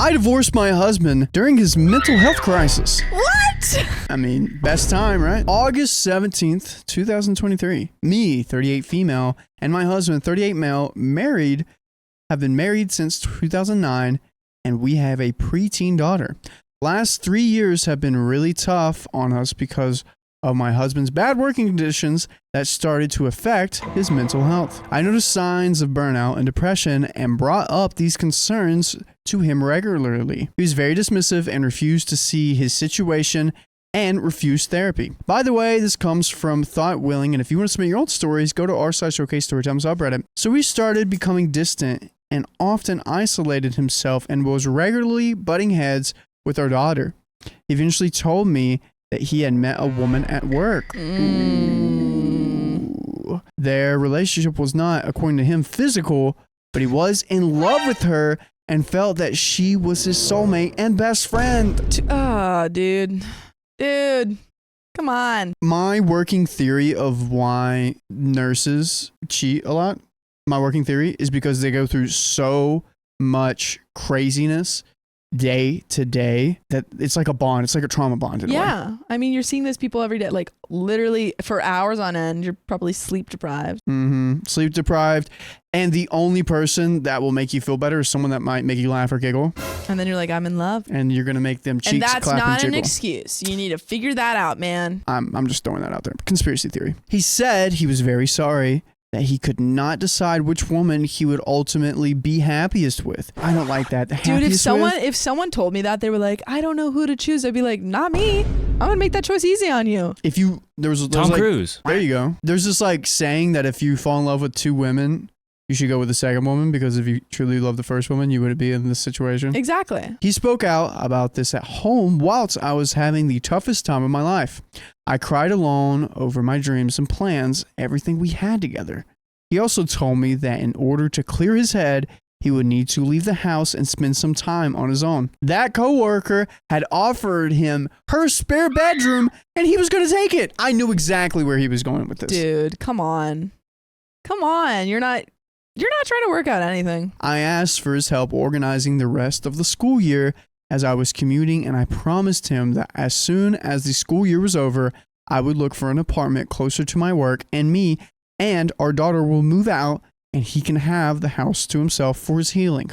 I divorced my husband during his mental health crisis. What? I mean, best time, right? August 17th, 2023. Me, 38 female, and my husband, 38 male, have been married since 2009, and we have a preteen daughter. Last 3 years have been really tough on us because of my husband's bad working conditions that started to affect his mental health. I noticed signs of burnout and depression and brought up these concerns to him regularly. He was very dismissive and refused to see his situation and refused therapy. By the way, this comes from Thought Willing, and if you want to submit your own stories, go to r/OKStorytime subreddit. So he started becoming distant and often isolated himself and was regularly butting heads with our daughter. He eventually told me that he had met a woman at work. Ooh. Their relationship was not, according to him, physical, but he was in love with her and felt that she was his soulmate and best friend. Dude. Dude, come on. My working theory of why nurses cheat a lot, my working theory is because they go through so much craziness day to day that it's like a bond. It's like a trauma bond. Yeah. I mean, you're seeing those people every day, like literally for hours on end. You're probably sleep deprived. Sleep deprived. And the only person that will make you feel better is someone that might make you laugh or giggle. And then you're like, I'm in love. And you're going to make them cheeks clap and jiggle. And that's not an excuse. You need to figure that out, man. I'm just throwing that out there. Conspiracy theory. He said he was very sorry that he could not decide which woman he would ultimately be happiest with. I don't like that. Dude, if someone told me that, they were like, I don't know who to choose, I'd be like, not me. I'm gonna make that choice easy on you. If you there's Tom like, Cruise. There you go. There's this like saying that if you fall in love with two women, you should go with the second woman, because if you truly love the first woman, you wouldn't be in this situation. Exactly. He spoke out about this at home whilst I was having the toughest time of my life. I cried alone over my dreams and plans, everything we had together. He also told me that in order to clear his head, he would need to leave the house and spend some time on his own. That coworker had offered him her spare bedroom, and he was going to take it. I knew exactly where he was going with this. Dude, come on. Come on. You're not trying to work out anything. I asked for his help organizing the rest of the school year as I was commuting, and I promised him that as soon as the school year was over, I would look for an apartment closer to my work, and me and our daughter will move out, and he can have the house to himself for his healing.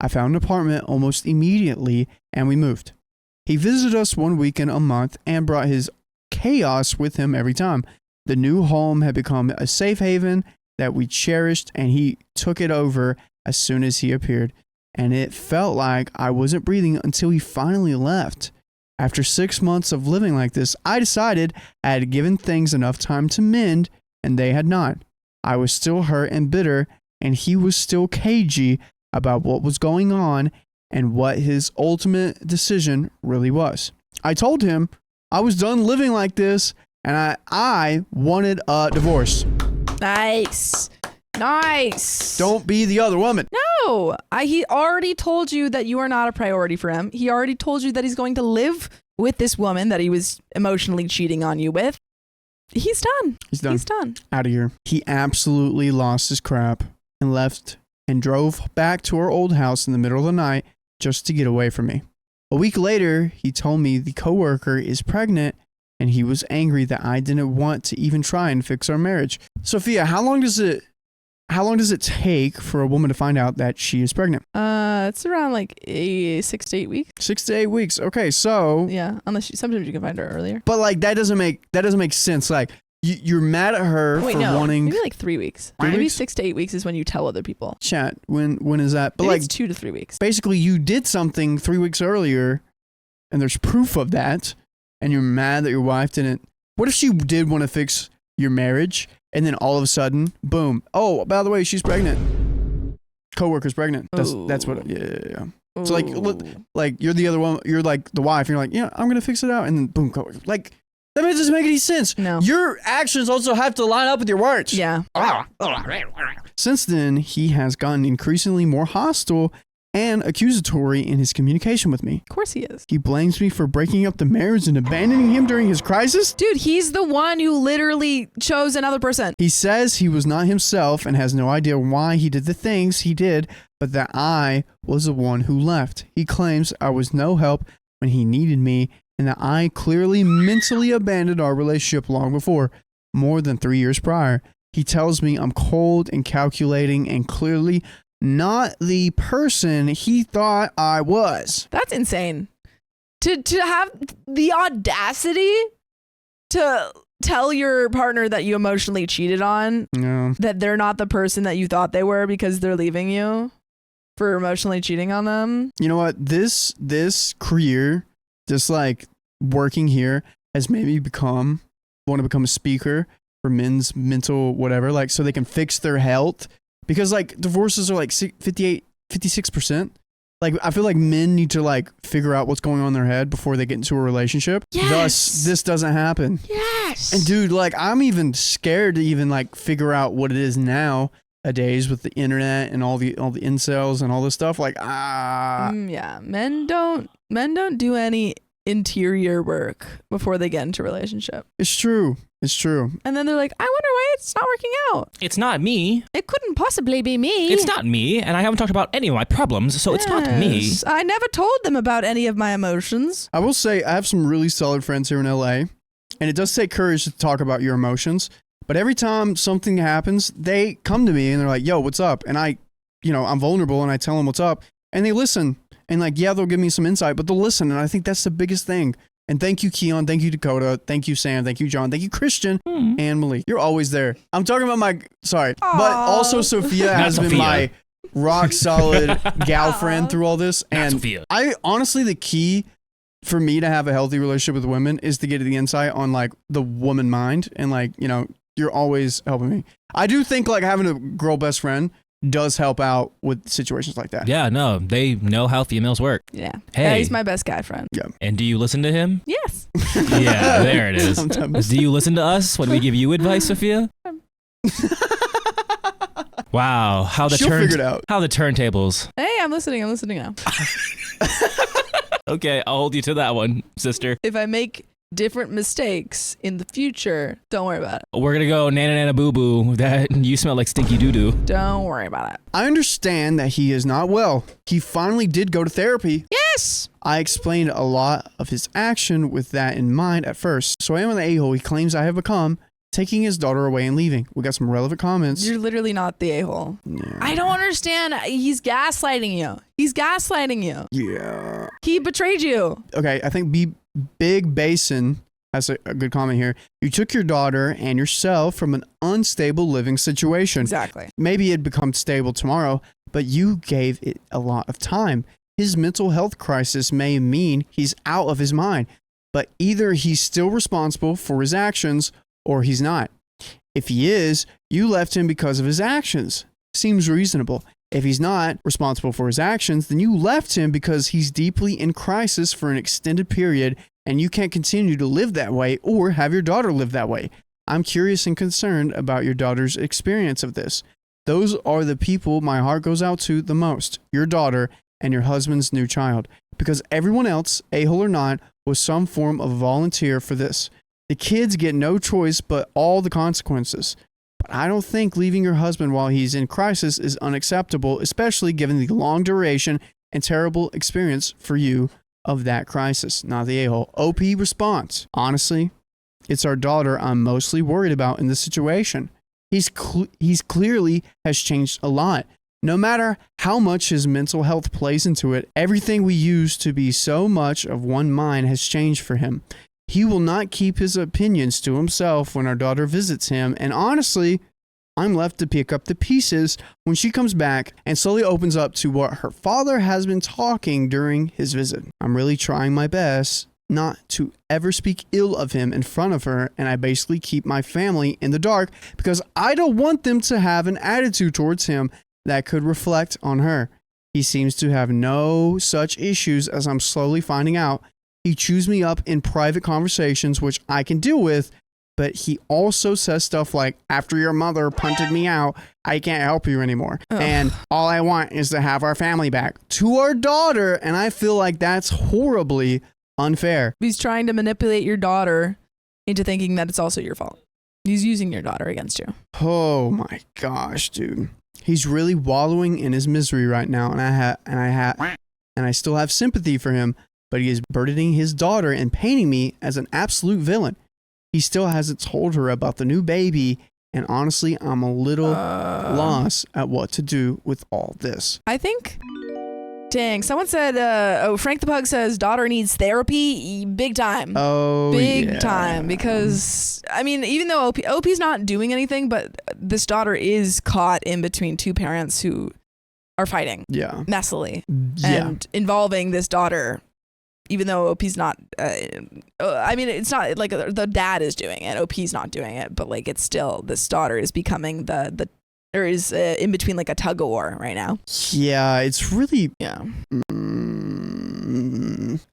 I found an apartment almost immediately, and we moved. He visited us one weekend a month and brought his chaos with him every time. The new home had become a safe haven that we cherished, and he took it over as soon as he appeared. And it felt like I wasn't breathing until he finally left. After 6 months of living like this, I decided I had given things enough time to mend, and they had not. I was still hurt and bitter, and he was still cagey about what was going on and what his ultimate decision really was. I told him I was done living like this, and I wanted a divorce. Nice. Don't be the other woman. No, he already told you that you are not a priority for him. He already told you that he's going to live with this woman that he was emotionally cheating on you with. He's done. He's done. Out of here. He absolutely lost his crap and left and drove back to our old house in the middle of the night just to get away from me. A week later, he told me the coworker is pregnant, and he was angry that I didn't want to even try and fix our marriage. Sophia, how long does it take for a woman to find out that she is pregnant? It's around like 6 to 8 weeks. 6 to 8 weeks. Okay, so yeah, sometimes you can find her earlier. But like that doesn't make sense. Like you're mad at her wanting maybe like 3 weeks. 3 maybe weeks? 6 to 8 weeks is when you tell other people. Chat. When is that? But maybe like it's 2 to 3 weeks. Basically, you did something 3 weeks earlier, and there's proof of that, and you're mad that your wife didn't. What if she did want to fix your marriage, and then all of a sudden, boom! Oh, by the way, she's pregnant. Coworker's pregnant. That's what. Yeah. Ooh. So like you're the other one. You're like the wife. And you're like, yeah, I'm gonna fix it out, and then boom, coworker. Like that doesn't make any sense. No. Your actions also have to line up with your words. Yeah. Since then, he has gotten increasingly more hostile and accusatory in his communication with me. Of course he is. He blames me for breaking up the marriage and abandoning him during his crisis. Dude, he's the one who literally chose another person. He says he was not himself and has no idea why he did the things he did, but that I was the one who left. He claims I was no help when he needed me, and that I clearly mentally abandoned our relationship long before, more than 3 years prior. He tells me I'm cold and calculating and clearly not the person he thought I was. That's insane. To have the audacity to tell your partner that you emotionally cheated on, Yeah. that they're not the person that you thought they were because they're leaving you for emotionally cheating on them. You know what? This career, just like working here, has made me want to become a speaker for men's mental whatever, like so they can fix their health. Because like divorces are like 58, 56%. Like I feel like men need to like figure out what's going on in their head before they get into a relationship. Yes. Thus, this doesn't happen. Yes. And dude, like I'm even scared to even like figure out what it is nowadays with the internet and all the incels and all this stuff. Like yeah, men don't do any interior work before they get into a relationship. It's true. And then they're like, I wonder why it's not working out. It's not me. It couldn't possibly be me. It's not me, and I haven't talked about any of my problems, so it's not me. Yes. I never told them about any of my emotions. I will say I have some really solid friends here in LA, and it does take courage to talk about your emotions. But every time something happens, they come to me and they're like, yo, what's up? And I'm vulnerable and I tell them what's up, and they listen. And like, yeah, they'll give me some insight, but they'll listen. And I think that's the biggest thing. And thank you, Keon. Thank you, Dakota. Thank you, Sam. Thank you, John. Thank you, Christian and Malik. You're always there. I'm talking about but also Sophia has been my rock solid gal friend through all this. And Sophia. I honestly, the key for me to have a healthy relationship with women is to get the insight on like the woman mind. And like, you're always helping me. I do think like having a girl best friend does help out with situations like that. Yeah, no, they know how females work. Yeah. Hey. Yeah, he's my best guy friend. Yeah. And do you listen to him? Yes. Yeah, there it is. Sometimes. Do you listen to us when we give you advice, Sophia? Wow, how the She'll figure it out. How the turntables. Hey, I'm listening now. Okay, I'll hold you to that one, sister. If I make different mistakes in the future, don't worry about it. We're gonna go nana nana boo boo. That you smell like stinky doo doo. Don't worry about it. I understand that he is not well. He finally did go to therapy. Yes. I explained a lot of his action with that in mind at first. So I am the a-hole he claims I have become, taking his daughter away and leaving. We got some relevant comments. You're literally not the a-hole. Yeah. I don't understand. He's gaslighting you. Yeah. He betrayed you. Okay, I think Big Basin has a good comment here. You took your daughter and yourself from an unstable living situation. Exactly. Maybe it'd become stable tomorrow, but you gave it a lot of time. His mental health crisis may mean he's out of his mind, but either he's still responsible for his actions or he's not. If he is, you left him because of his actions. Seems reasonable. If he's not responsible for his actions, then you left him because he's deeply in crisis for an extended period and you can't continue to live that way or have your daughter live that way. I'm curious and concerned about your daughter's experience of this. Those are the people my heart goes out to the most, your daughter and your husband's new child, because everyone else, a-hole or not, was some form of volunteer for this. The kids get no choice but all the consequences. But I don't think leaving your husband while he's in crisis is unacceptable, especially given the long duration and terrible experience for you of that crisis. Not the a-hole. OP response. Honestly, it's our daughter I'm mostly worried about in this situation. He's clearly has changed a lot. No matter how much his mental health plays into it, everything we used to be so much of one mind has changed for him. He will not keep his opinions to himself when our daughter visits him, and honestly, I'm left to pick up the pieces when she comes back and slowly opens up to what her father has been talking during his visit. I'm really trying my best not to ever speak ill of him in front of her, and I basically keep my family in the dark because I don't want them to have an attitude towards him that could reflect on her. He seems to have no such issues as I'm slowly finding out. He chews me up in private conversations, which I can deal with, but he also says stuff like, after your mother punted me out, I can't help you anymore. Ugh. And all I want is to have our family back to our daughter. And I feel like that's horribly unfair. He's trying to manipulate your daughter into thinking that it's also your fault. He's using your daughter against you. Oh my gosh, dude. He's really wallowing in his misery right now, and I still have sympathy for him, but he is burdening his daughter and painting me as an absolute villain. He still hasn't told her about the new baby, and honestly, I'm a little lost at what to do with all this. I think, dang, someone said, Frank the Pug says daughter needs therapy big time. Oh, big time. Because, I mean, even though OP's not doing anything, but this daughter is caught in between two parents who are fighting messily and involving this daughter. Even though OP's not, I mean, it's not like the dad is doing it. OP's not doing it, but like it's still, this daughter is becoming or is in between like a tug of war right now. Yeah, it's really. Yeah.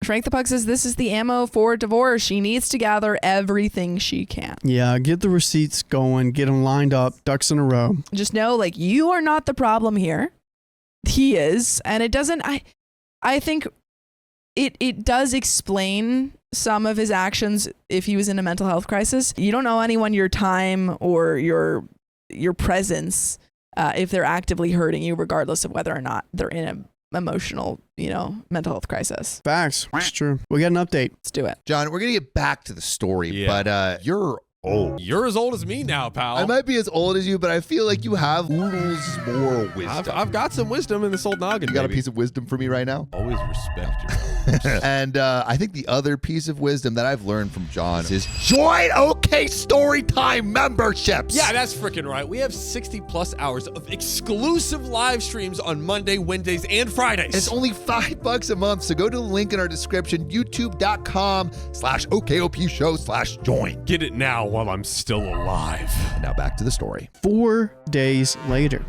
Frank the Pug says this is the ammo for divorce. She needs to gather everything she can. Yeah, get the receipts going, get them lined up, ducks in a row. Just know, like, you are not the problem here. He is, and it doesn't. I think. It does explain some of his actions if he was in a mental health crisis. You don't know anyone your time or your presence if they're actively hurting you, regardless of whether or not they're in an emotional, mental health crisis. Facts. It's true. We got an update. Let's do it. John, we're going to get back to the story, but you're old. You're as old as me now, pal. I might be as old as you, but I feel like you have oodles more wisdom. I've got some wisdom in this old noggin. You got a piece of wisdom for me right now? Always respect your elders. And I think the other piece of wisdom that I've learned from John is join OK Storytime memberships. Yeah, that's freaking right. We have 60 plus hours of exclusive live streams on Monday, Wednesdays, and Fridays. It's only $5 a month, so go to the link in our description, youtube.com/OKOP show/join. Get it now while I'm still alive. Now back to the story. 4 days later.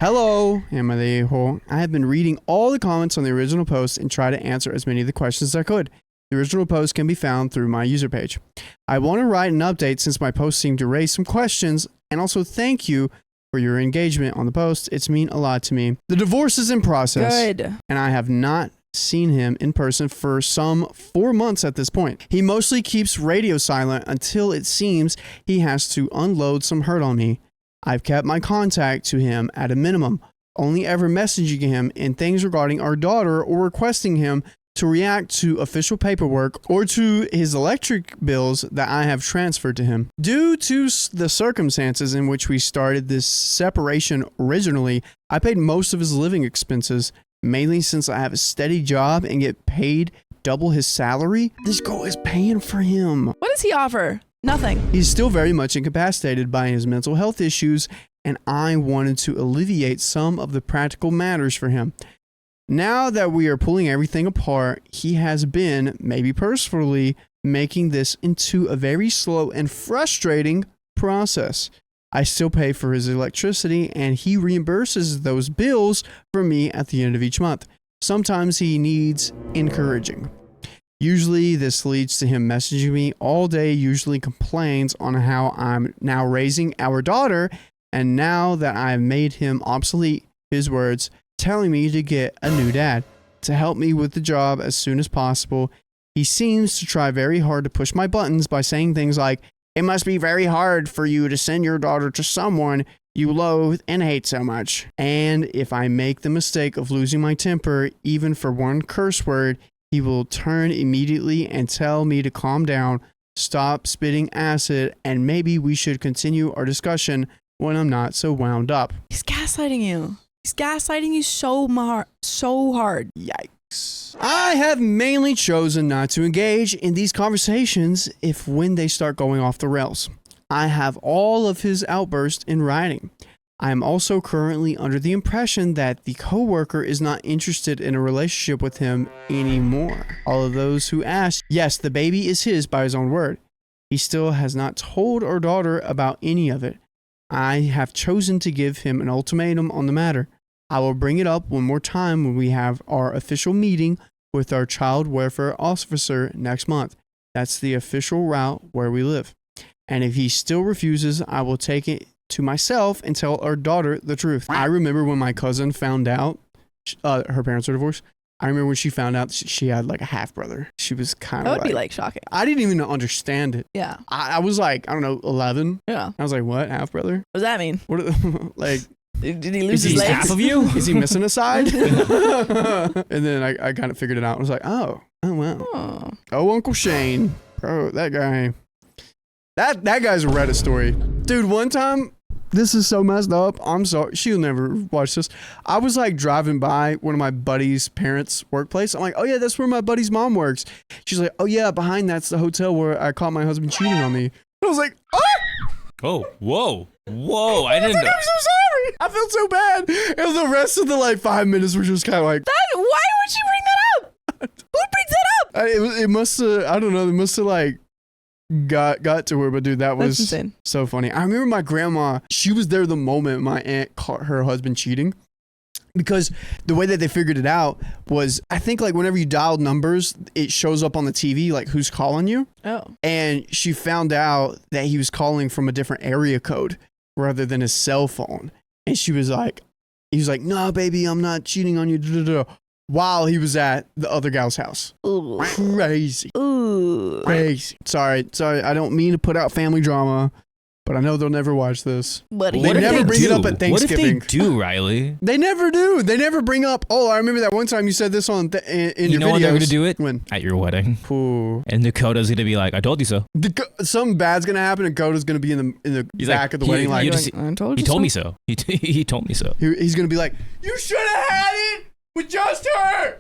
Hello, am I the a-hole? I have been reading all the comments on the original post and try to answer as many of the questions as I could. The original post can be found through my user page. I want to write an update since my post seemed to raise some questions, and also thank you for your engagement on the post. It's mean a lot to me. The divorce is in process. Good. And I have not seen him in person for some 4 months at this point. He mostly keeps radio silent until it seems he has to unload some hurt on me. I've kept my contact to him at a minimum, only ever messaging him in things regarding our daughter or requesting him to react to official paperwork or to his electric bills that I have transferred to him. Due to the circumstances in which we started this separation originally, I paid most of his living expenses, mainly since I have a steady job and get paid double his salary. This girl is paying for him. What does he offer? Nothing. He's still very much incapacitated by his mental health issues, and I wanted to alleviate some of the practical matters for him. Now that we are pulling everything apart, he has been, maybe purposefully, making this into a very slow and frustrating process. I still pay for his electricity, and he reimburses those bills for me at the end of each month. Sometimes he needs encouraging. Usually this leads to him messaging me all day, usually complains on how I'm now raising our daughter, and now that I've made him obsolete, his words, telling me to get a new dad, to help me with the job as soon as possible. He seems to try very hard to push my buttons by saying things like, it must be very hard for you to send your daughter to someone you loathe and hate so much. And if I make the mistake of losing my temper, even for one curse word, he will turn immediately and tell me to calm down, stop spitting acid, and maybe we should continue our discussion when I'm not so wound up. He's gaslighting you. He's gaslighting you so hard. Yikes. I have mainly chosen not to engage in these conversations when they start going off the rails. I have all of his outbursts in writing. I am also currently under the impression that the coworker is not interested in a relationship with him anymore. All of those who ask, yes, the baby is his by his own word. He still has not told our daughter about any of it. I have chosen to give him an ultimatum on the matter. I will bring it up one more time when we have our official meeting with our child welfare officer next month. That's the official route where we live. And if he still refuses, I will take it to myself and tell our daughter the truth. I remember when my cousin found out her parents are divorced. I remember when she found out she had like a half brother. She was kind of That would be like shocking. I didn't even understand it. Yeah. I was like, I don't know, 11. Yeah. I was like, what? Half brother? What does that mean? What? Like, Did he lose Is his he legs? half of you? Is he missing a side? And then I kind of figured it out. I was like, oh wow. Oh, Uncle Shane. Bro, that guy. That guy's a Reddit story. Dude, one time, this is so messed up. I'm sorry. She'll never watch this. I was like driving by one of my buddy's parents' workplace. I'm like, oh yeah, that's where my buddy's mom works. She's like, oh yeah, behind that's the hotel where I caught my husband cheating on me. I was like, oh! Oh, whoa. I didn't know. I'm so sorry. I felt so bad. And the rest of the like 5 minutes were just kind of like. Why would you bring that up? Who brings that up? It must have, I don't know, it must have like got to her, but dude, that was insane. So funny. I remember my grandma, she was there the moment my aunt caught her husband cheating. Because the way that they figured it out was, I think like whenever you dialed numbers, it shows up on the TV, like who's calling you. Oh. And she found out that he was calling from a different area code rather than his cell phone. And he was like, no, baby, I'm not cheating on you. While he was at the other gal's house. Ooh. Crazy. Ooh. Crazy. Sorry. I don't mean to put out family drama, but I know they'll never watch this. But They never bring it up at Thanksgiving. What if they do, Riley? They never do. They never bring up. Oh, I remember that one time you said this on in your videos. You know when they're going to do it? When? At your wedding. Ooh. And Dakota's going to be like, I told you so. Something bad's going to happen and Dakota's going to be in the back of the wedding. Like, I told you he told me so. He told me so. He's going to be like, you should have had it with just her.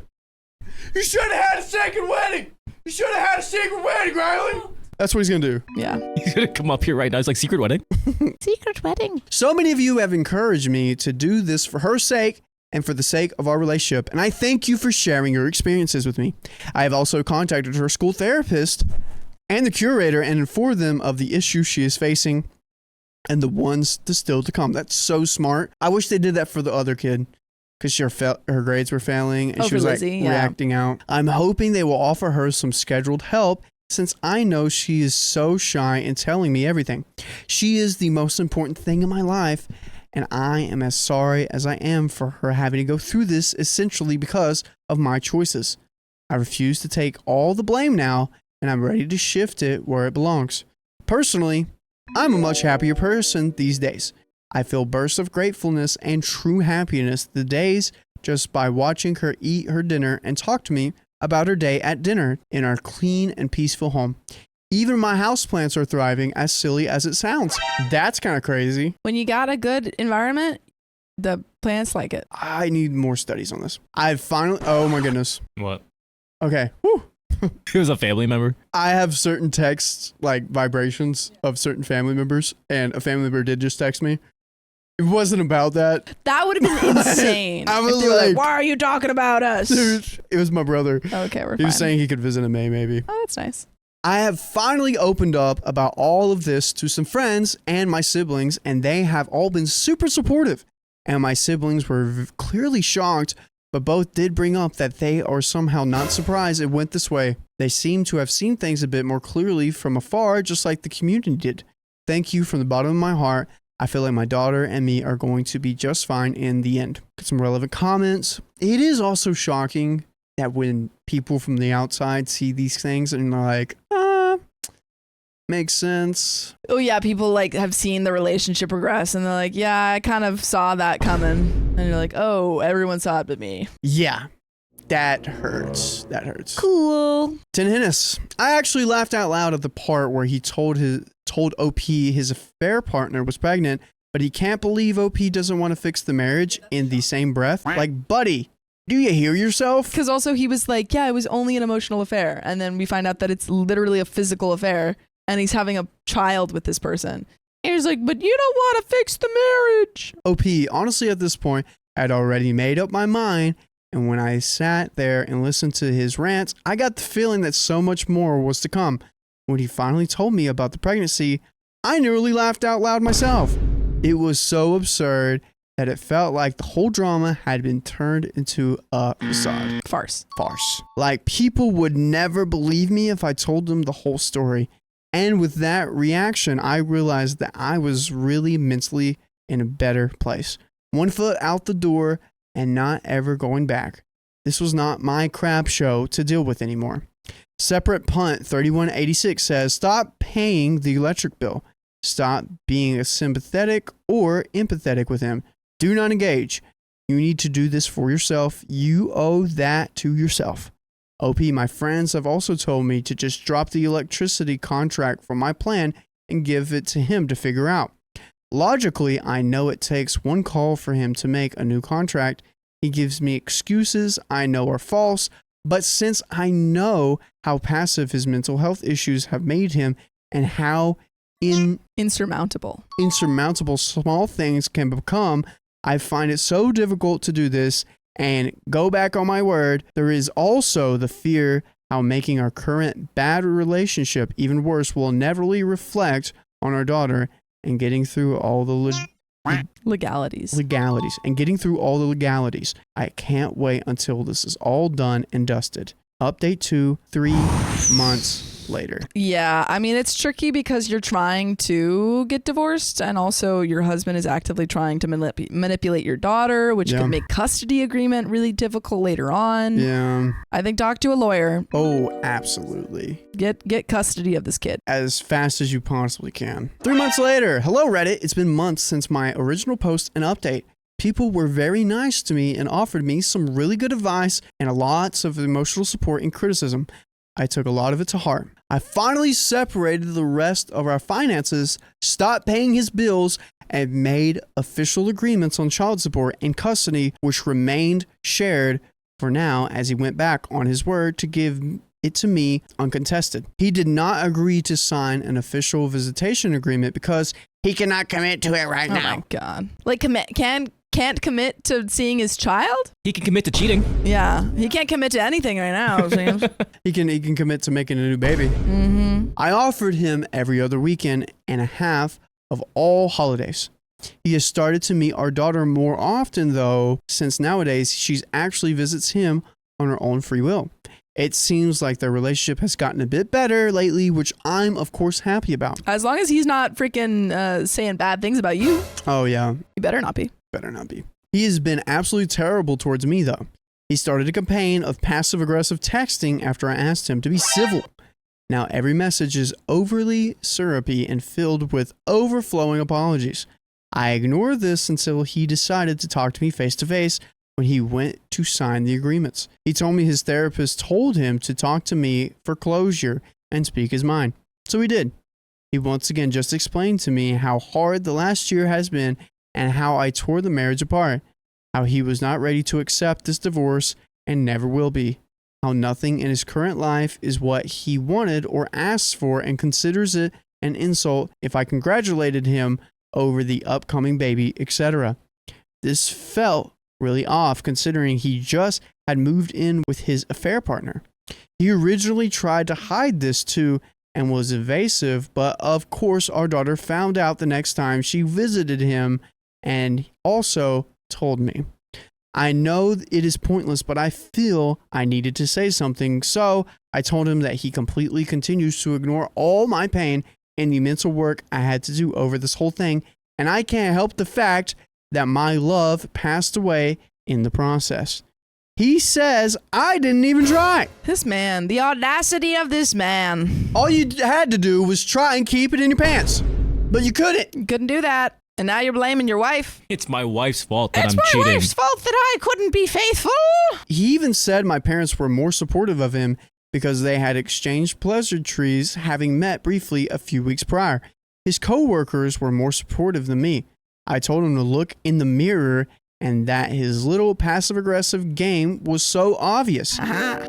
You should have had a second wedding. You should have had a secret wedding, Riley. That's what he's going to do. Yeah. He's going to come up here right now. It's like secret wedding. Secret wedding. So many of you have encouraged me to do this for her sake and for the sake of our relationship. And I thank you for sharing your experiences with me. I have also contacted her school therapist and the curator and informed them of the issues she is facing and the ones still to come. That's so smart. I wish they did that for the other kid. Because her grades were failing and she was like reacting out. I'm hoping they will offer her some scheduled help since I know she is so shy in telling me everything. She is the most important thing in my life, and I am as sorry as I am for her having to go through this essentially because of my choices. I refuse to take all the blame now, and I'm ready to shift it where it belongs. Personally, I'm a much happier person these days. I feel bursts of gratefulness and true happiness the days just by watching her eat her dinner and talk to me about her day at dinner in our clean and peaceful home. Even my houseplants are thriving, as silly as it sounds. That's kind of crazy. When you got a good environment, the plants like it. I need more studies on this. Oh my goodness. What? Okay. Whew. It was a family member. I have certain texts, like vibrations of certain family members, and a family member did just text me. It wasn't about that. That would have been insane. I was if they were like, why are you talking about us? Dude, it was my brother. Okay, we're fine. He was saying he could visit in May, maybe. Oh, that's nice. I have finally opened up about all of this to some friends and my siblings, and they have all been super supportive. And my siblings were clearly shocked, but both did bring up that they are somehow not surprised it went this way. They seem to have seen things a bit more clearly from afar, just like the community did. Thank you from the bottom of my heart. I feel like my daughter and me are going to be just fine in the end. Got some relevant comments. It is also shocking that when people from the outside see these things and they're like, makes sense. Oh yeah, people like have seen the relationship progress and they're like, yeah, I kind of saw that coming. And you're like, oh, everyone saw it but me. Yeah. That hurts. That hurts. Cool. Tenhinnis. I actually laughed out loud at the part where he told OP his affair partner was pregnant, but he can't believe OP doesn't want to fix the marriage in the same breath. Like, buddy, do you hear yourself? Because also he was like, yeah, it was only an emotional affair. And then we find out that it's literally a physical affair and he's having a child with this person. And he's like, but you don't want to fix the marriage. OP, honestly, at this point, I'd already made up my mind. And when I sat there and listened to his rants, I got the feeling that so much more was to come. When he finally told me about the pregnancy, I nearly laughed out loud myself. It was so absurd that it felt like the whole drama had been turned into a facade. Farce. Like people would never believe me if I told them the whole story. And with that reaction, I realized that I was really mentally in a better place. 1 foot out the door and not ever going back. This was not my crap show to deal with anymore. Separate Punt 3186 says, stop paying the electric bill. Stop being sympathetic or empathetic with him. Do not engage. You need to do this for yourself. You owe that to yourself. OP, my friends have also told me to just drop the electricity contract from my plan and give it to him to figure out. Logically, I know it takes one call for him to make a new contract. He gives me excuses I know are false, but since I know how passive his mental health issues have made him and how insurmountable small things can become, I find it so difficult to do this and go back on my word. There is also the fear how making our current bad relationship even worse will inevitably reflect on our daughter and getting through all the legalities. And getting through all the legalities. I can't wait until this is all done and dusted. Update 2, 3 months later. Yeah, I mean, it's tricky because you're trying to get divorced and also your husband is actively trying to manipulate your daughter, which could make custody agreement really difficult later on. Yeah. I think talk to a lawyer. Oh, absolutely. Get custody of this kid as fast as you possibly can. 3 months later. Hello, Reddit. It's been months since my original post and update. People were very nice to me and offered me some really good advice and lots of emotional support and criticism. I took a lot of it to heart. I finally separated the rest of our finances, stopped paying his bills, and made official agreements on child support and custody, which remained shared for now as he went back on his word to give it to me uncontested. He did not agree to sign an official visitation agreement because he cannot commit to it right now. Oh my God. Like can't commit to seeing his child? He can commit to cheating. Yeah, he can't commit to anything right now, James. He can commit to making a new baby. Mm-hmm. I offered him every other weekend and a half of all holidays. He has started to meet our daughter more often, though, since nowadays she actually visits him on her own free will. It seems like their relationship has gotten a bit better lately, which I'm, of course, happy about. As long as he's not freaking saying bad things about you. Oh, yeah. He better not be. Better not be. He has been absolutely terrible towards me, though. He started a campaign of passive-aggressive texting after I asked him to be civil. Now every message is overly syrupy and filled with overflowing apologies. I ignored this until he decided to talk to me face-to-face when he went to sign the agreements. He told me his therapist told him to talk to me for closure and speak his mind. So he did. He once again just explained to me how hard the last year has been and how I tore the marriage apart, how he was not ready to accept this divorce and never will be, how nothing in his current life is what he wanted or asked for and considers it an insult if I congratulated him over the upcoming baby, etc. This felt really off considering he just had moved in with his affair partner. He originally tried to hide this too and was evasive, but of course our daughter found out the next time she visited him and also told me. I know it is pointless, but I feel I needed to say something, so I told him that he completely continues to ignore all my pain and the mental work I had to do over this whole thing, and I can't help the fact that my love passed away in the process. He says I didn't even try. This man, the audacity of this man. All you had to do was try and keep it in your pants, but you couldn't. You couldn't do that. And now you're blaming your wife. It's my wife's fault that it's I'm cheating. It's my wife's fault that I couldn't be faithful. He even said my parents were more supportive of him because they had exchanged pleasantries, having met briefly a few weeks prior. His co-workers were more supportive than me. I told him to look in the mirror and that his little passive-aggressive game was so obvious.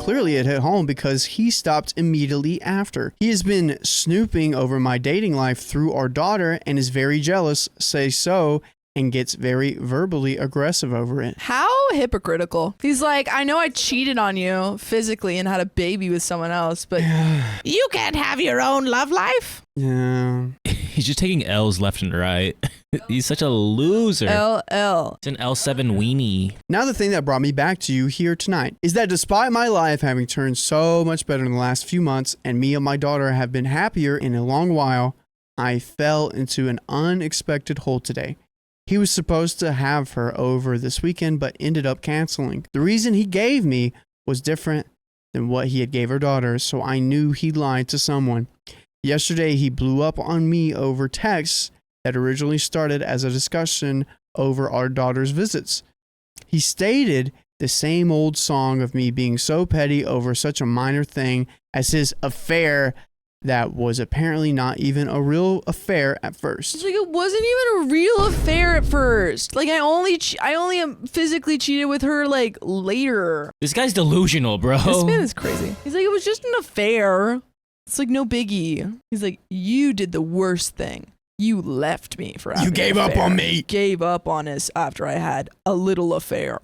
Clearly it hit home because he stopped immediately after. He has been snooping over my dating life through our daughter and is very jealous, say so, and gets very verbally aggressive over it. How hypocritical. He's like, I know I cheated on you physically and had a baby with someone else, but you can't have your own love life? Yeah. He's just taking L's left and right. He's such a loser. LL. It's an L7 weenie. Now the thing that brought me back to you here tonight is that despite my life having turned so much better in the last few months and me and my daughter have been happier in a long while, I fell into an unexpected hole today. He was supposed to have her over this weekend but ended up canceling. The reason he gave me was different than what he had gave her daughter, so I knew he lied to someone. Yesterday, he blew up on me over texts that originally started as a discussion over our daughter's visits. He stated the same old song of me being so petty over such a minor thing as his affair that was apparently not even a real affair at first. It's like, it wasn't even a real affair at first. Like, I only physically cheated with her, like, later. This guy's delusional, bro. This man is crazy. He's like, it was just an affair. It's like, no biggie. He's like, you did the worst thing. You left me for having You gave up on me. Gave up on us after I had a little affair.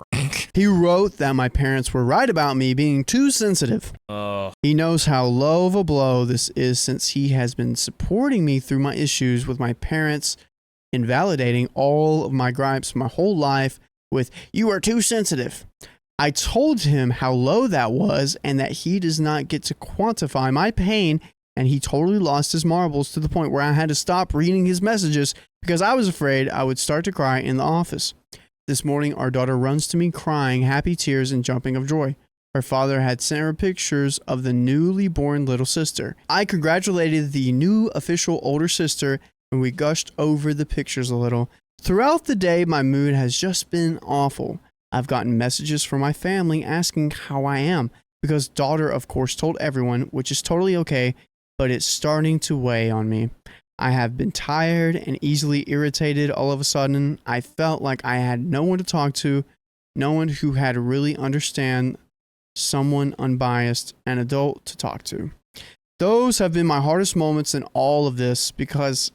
He wrote that my parents were right about me being too sensitive. He knows how low of a blow this is since he has been supporting me through my issues with my parents, invalidating all of my gripes my whole life with, you are too sensitive. I told him how low that was and that he does not get to quantify my pain, and he totally lost his marbles to the point where I had to stop reading his messages because I was afraid I would start to cry in the office. This morning, our daughter runs to me crying, happy tears and jumping of joy. Her father had sent her pictures of the newly born little sister. I congratulated the new official older sister, and we gushed over the pictures a little. Throughout the day, my mood has just been awful. I've gotten messages from my family asking how I am, because daughter, of course, told everyone, which is totally okay, but it's starting to weigh on me. I have been tired and easily irritated all of a sudden. I felt like I had no one to talk to, no one who had really understand, someone unbiased, an adult to talk to. Those have been my hardest moments in all of this because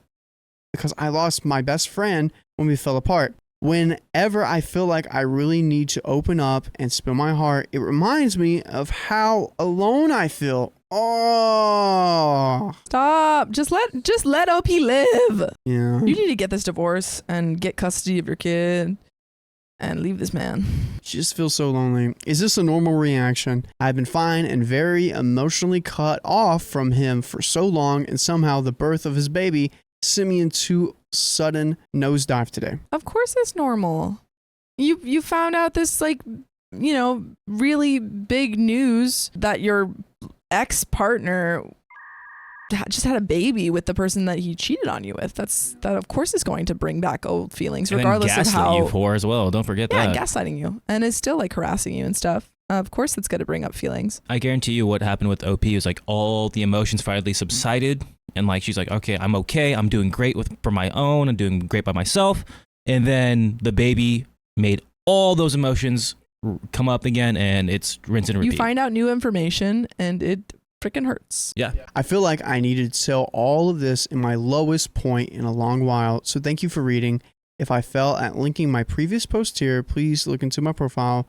I lost my best friend when we fell apart. Whenever I feel like I really need to open up and spill my heart, it reminds me of how alone I feel. Oh, Stop. Just let OP live. yeah. You need to get this divorce and get custody of your kid and leave this man. Just feel so lonely. Is this a normal reaction? I've been fine and very emotionally cut off from him for so long, and somehow the birth of his baby sent me into sudden nosedive today. Of course it's normal. You found out this, like, you know, really big news that your ex-partner just had a baby with the person that he cheated on you with. That of course is going to bring back old feelings, And regardless of how you for as well. Don't forget that. Yeah, gaslighting you, and is still like harassing you and stuff. Of course, it's going to bring up feelings. I guarantee you, what happened with OP was like all the emotions finally subsided, and like she's like, okay, I'm doing great for my own, I'm doing great by myself, and then the baby made all those emotions come up again, and it's rinse and repeat. You find out new information, and it freaking hurts. Yeah. I feel like I needed to tell all of this in my lowest point in a long while, so thank you for reading. If I fell at linking my previous post here, please look into my profile.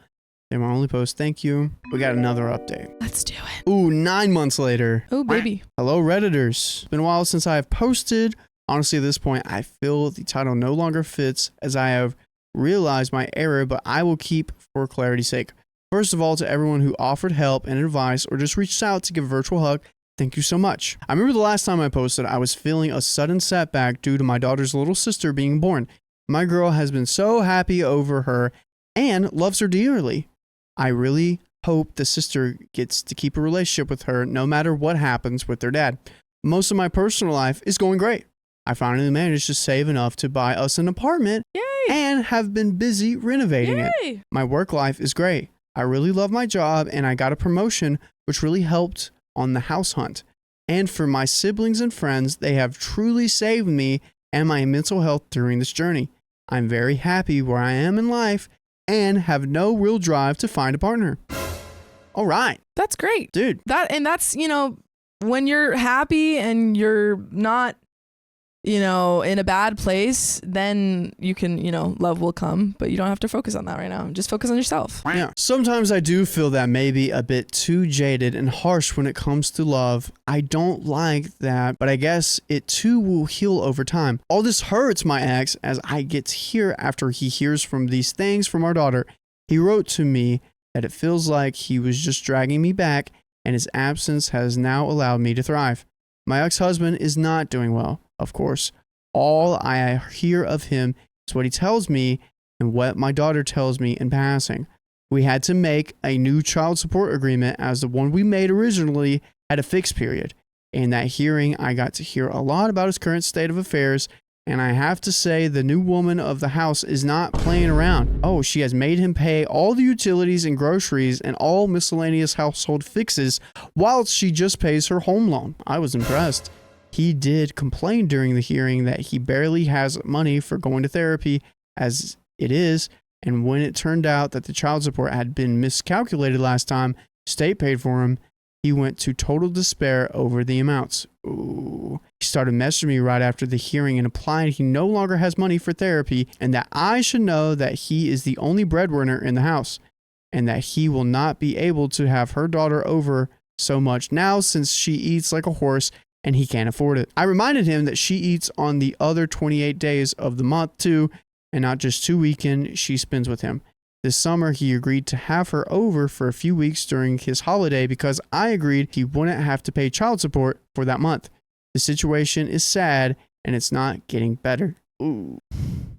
They're my only post. Thank you. We got another update. Let's do it. Ooh, 9 months later. Oh, baby. Hello, Redditors. It's been a while since I have posted. Honestly, at this point, I feel the title no longer fits as I have realized my error, but I will keep for clarity's sake. First of all, to everyone who offered help and advice or just reached out to give a virtual hug, thank you so much. I remember the last time I posted, I was feeling a sudden setback due to my daughter's little sister being born. My girl has been so happy over her and loves her dearly. I really hope the sister gets to keep a relationship with her no matter what happens with their dad. Most of my personal life is going great. I finally managed to save enough to buy us an apartment. Yay! And have been busy renovating it. My work life is great. I really love my job, and I got a promotion, which really helped on the house hunt. And for my siblings and friends, they have truly saved me and my mental health during this journey. I'm very happy where I am in life and have no real drive to find a partner. All right. That's great. Dude. That's, you know, when you're happy and you're not, you know, in a bad place, then you can, you know, love will come, but you don't have to focus on that right now. Just focus on yourself. Yeah. Sometimes I do feel that maybe a bit too jaded and harsh when it comes to love. I don't like that, but I guess it too will heal over time. All this hurts my ex as I get to hear after he hears from these things from our daughter. He wrote to me that it feels like he was just dragging me back, and his absence has now allowed me to thrive. My ex-husband is not doing well, of course. All I hear of him is what he tells me and what my daughter tells me in passing. We had to make a new child support agreement as the one we made originally had a fixed period. In that hearing, I got to hear a lot about his current state of affairs And I have to say, the new woman of the house is not playing around. Oh, she has made him pay all the utilities and groceries and all miscellaneous household fixes while she just pays her home loan. I was impressed. He did complain during the hearing that he barely has money for going to therapy as it is. And when it turned out that the child support had been miscalculated last time state paid for him, he went to total despair over the amounts. Ooh. He started messaging me right after the hearing and implied he no longer has money for therapy and that I should know that he is the only breadwinner in the house and that he will not be able to have her daughter over so much now since she eats like a horse and he can't afford it. I reminded him that she eats on the other 28 days of the month too, and not just 2 weekends she spends with him. This summer, he agreed to have her over for a few weeks during his holiday because I agreed he wouldn't have to pay child support for that month. The situation is sad and it's not getting better. Ooh,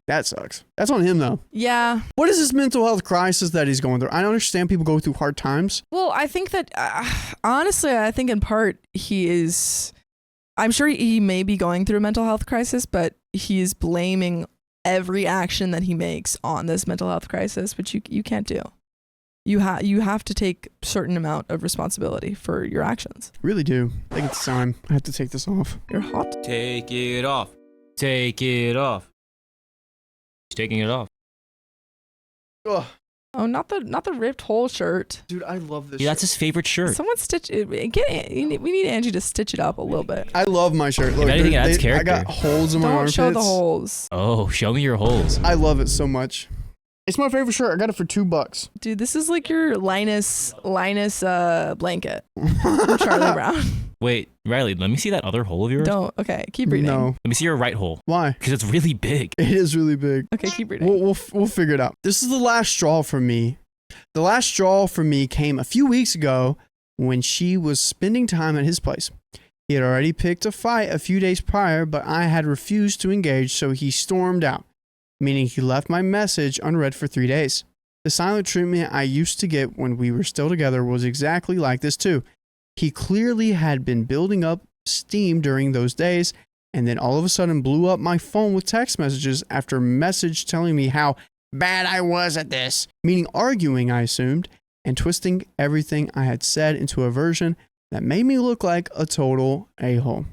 that sucks. That's on him though. Yeah. What is this mental health crisis that he's going through? I don't understand people go through hard times. Well, I think that, honestly, I think in part I'm sure he may be going through a mental health crisis, but he's blaming every action that he makes on this mental health crisis, which you can't do. You have to take a certain amount of responsibility for your actions. Really do. I think it's time. I have to take this off. You're hot. Take it off. Take it off. He's taking it off. Ugh. Oh, not the ripped hole shirt. Dude, I love this Yeah, that's his favorite shirt. Someone stitch it. We need Angie to stitch it up a little bit. I love my shirt. Look, anything, adds character. I got holes in my armpits. Don't show the holes. Oh, show me your holes. I love it so much. It's my favorite shirt. I got it for $2. Dude, this is like your Linus blanket from Charlie Brown. Wait, Riley, let me see that other hole of yours. Don't. Okay, keep reading. No. Let me see your right hole. Why? Because it's really big. It is really big. Okay, keep reading. We'll figure it out. This is the last straw for me. The last straw for me came a few weeks ago when she was spending time at his place. He had already picked a fight a few days prior, but I had refused to engage, so he stormed out, meaning he left my message unread for 3 days. The silent treatment I used to get when we were still together was exactly like this too. He clearly had been building up steam during those days, and then all of a sudden blew up my phone with text messages after a message telling me how bad I was at this, meaning arguing, I assumed, and twisting everything I had said into a version that made me look like a total a-hole.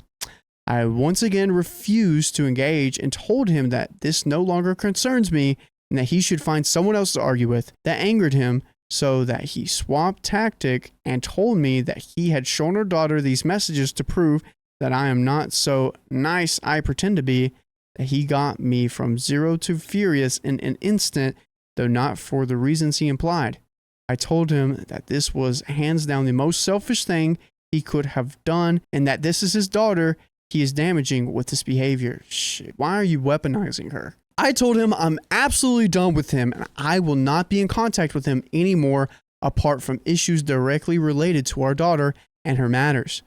I once again refused to engage and told him that this no longer concerns me and that he should find someone else to argue with. That angered him so that he swapped tactic and told me that he had shown her daughter these messages to prove that I am not so nice I pretend to be, that he got me from 0 to furious in an instant, though not for the reasons he implied. I told him that this was hands down the most selfish thing he could have done and that this is his daughter he is damaging with this behavior. Shit, why are you weaponizing her? I told him I'm absolutely done with him and I will not be in contact with him anymore apart from issues directly related to our daughter and her matters.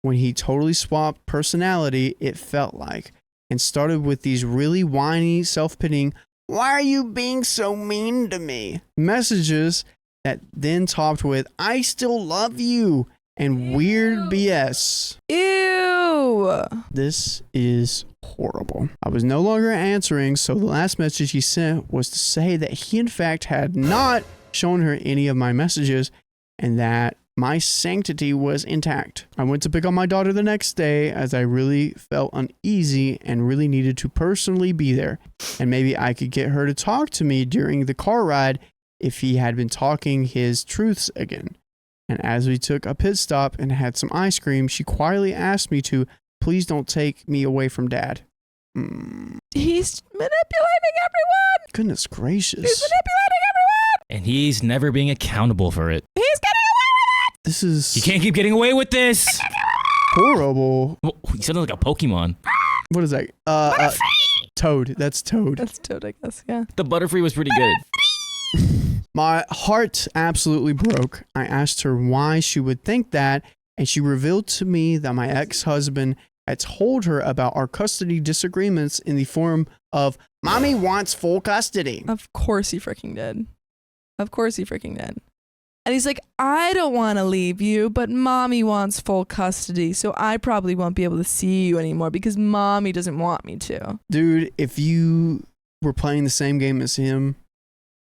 When he totally swapped personality, it felt like, and started with these really whiny, self-pitying, "Why are you being so mean to me?" messages that then topped with, "I still love you," and weird BS. Ew. This is horrible. I was no longer answering, so the last message he sent was to say that he in fact had not shown her any of my messages and that my sanctity was intact. I went to pick up my daughter the next day as I really felt uneasy and really needed to personally be there. And maybe I could get her to talk to me during the car ride if he had been talking his truths again. And as we took a pit stop and had some ice cream, she quietly asked me to please don't take me away from Dad. He's manipulating everyone. Goodness gracious. He's manipulating everyone. And he's never being accountable for it. He's getting away with it. This is... You can't keep getting away with this. horrible. Oh, you sounded like a Pokemon. What is that? Toad. That's Toad. That's Toad, I guess, yeah. The Butterfree was pretty good. My heart absolutely broke. I asked her why she would think that, and she revealed to me that my ex-husband had told her about our custody disagreements in the form of, "Mommy wants full custody." Of course he freaking did. Of course he freaking did. And he's like, I don't want to leave you, but mommy wants full custody. So I probably won't be able to see you anymore because mommy doesn't want me to. Dude, if you were playing the same game as him,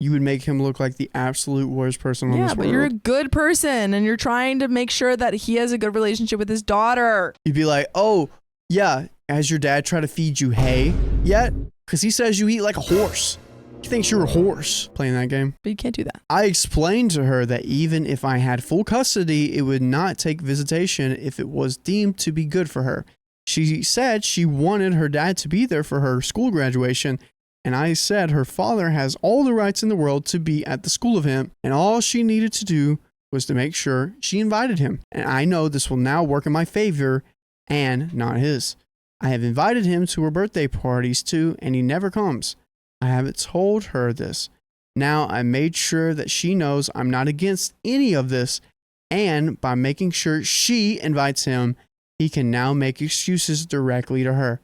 you would make him look like the absolute worst person on this world. Yeah, but you're a good person and you're trying to make sure that he has a good relationship with his daughter. You'd be like, oh, yeah, has your dad tried to feed you hay yet? Because he says you eat like a horse. He thinks you're a horse playing that game. But you can't do that. I explained to her that even if I had full custody, it would not take visitation if it was deemed to be good for her. She said she wanted her dad to be there for her school graduation, and I said her father has all the rights in the world to be at the school of him, and all she needed to do was to make sure she invited him. And I know this will now work in my favor and not his. I have invited him to her birthday parties too, and he never comes. I haven't told her this. Now I made sure that she knows I'm not against any of this, and by making sure she invites him, he can now make excuses directly to her.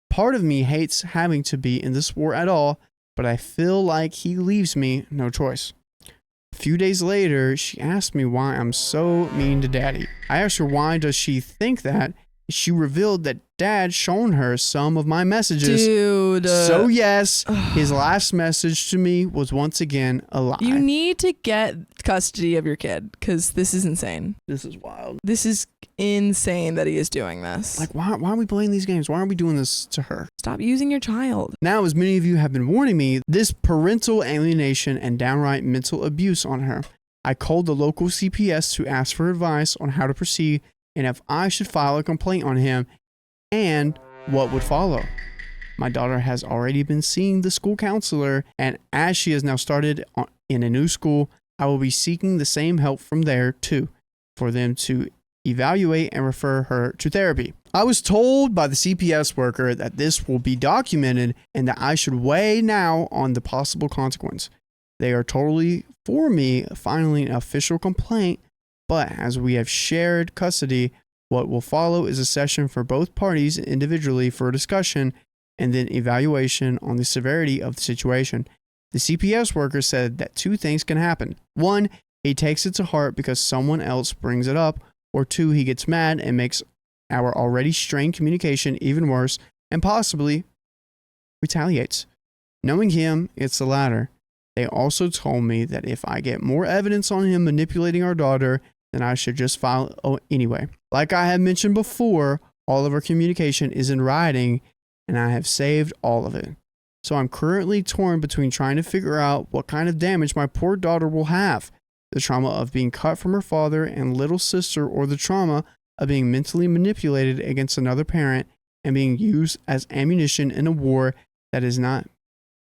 Part of me hates having to be in this war at all, but I feel like he leaves me no choice. A few days later, she asked me why I'm so mean to daddy. I asked her why does she think that. She revealed that dad shown her some of my messages. Dude. So yes, his last message to me was once again a lie. You need to get custody of your kid because this is insane. This is wild. This is insane that he is doing this. Like, why are we playing these games? Why are we doing this to her? Stop using your child. Now, as many of you have been warning me, this parental alienation and downright mental abuse on her. I called the local CPS to ask for advice on how to proceed and if I should file a complaint on him and what would follow. My daughter has already been seeing the school counselor, and as she has now started in a new school, I will be seeking the same help from there too, for them to evaluate and refer her to therapy. I was told by the CPS worker that this will be documented and that I should weigh now on the possible consequence. They are totally for me filing an official complaint, but as we have shared custody, what will follow is a session for both parties individually for a discussion and then evaluation on the severity of the situation. The CPS worker said that two things can happen. One, he takes it to heart because someone else brings it up, or two, he gets mad and makes our already strained communication even worse and possibly retaliates. Knowing him, it's the latter. They also told me that if I get more evidence on him manipulating our daughter, then I should just file anyway. Like I have mentioned before, all of our communication is in writing, and I have saved all of it. So I'm currently torn between trying to figure out what kind of damage my poor daughter will have, the trauma of being cut from her father and little sister, or the trauma of being mentally manipulated against another parent and being used as ammunition in a war that is not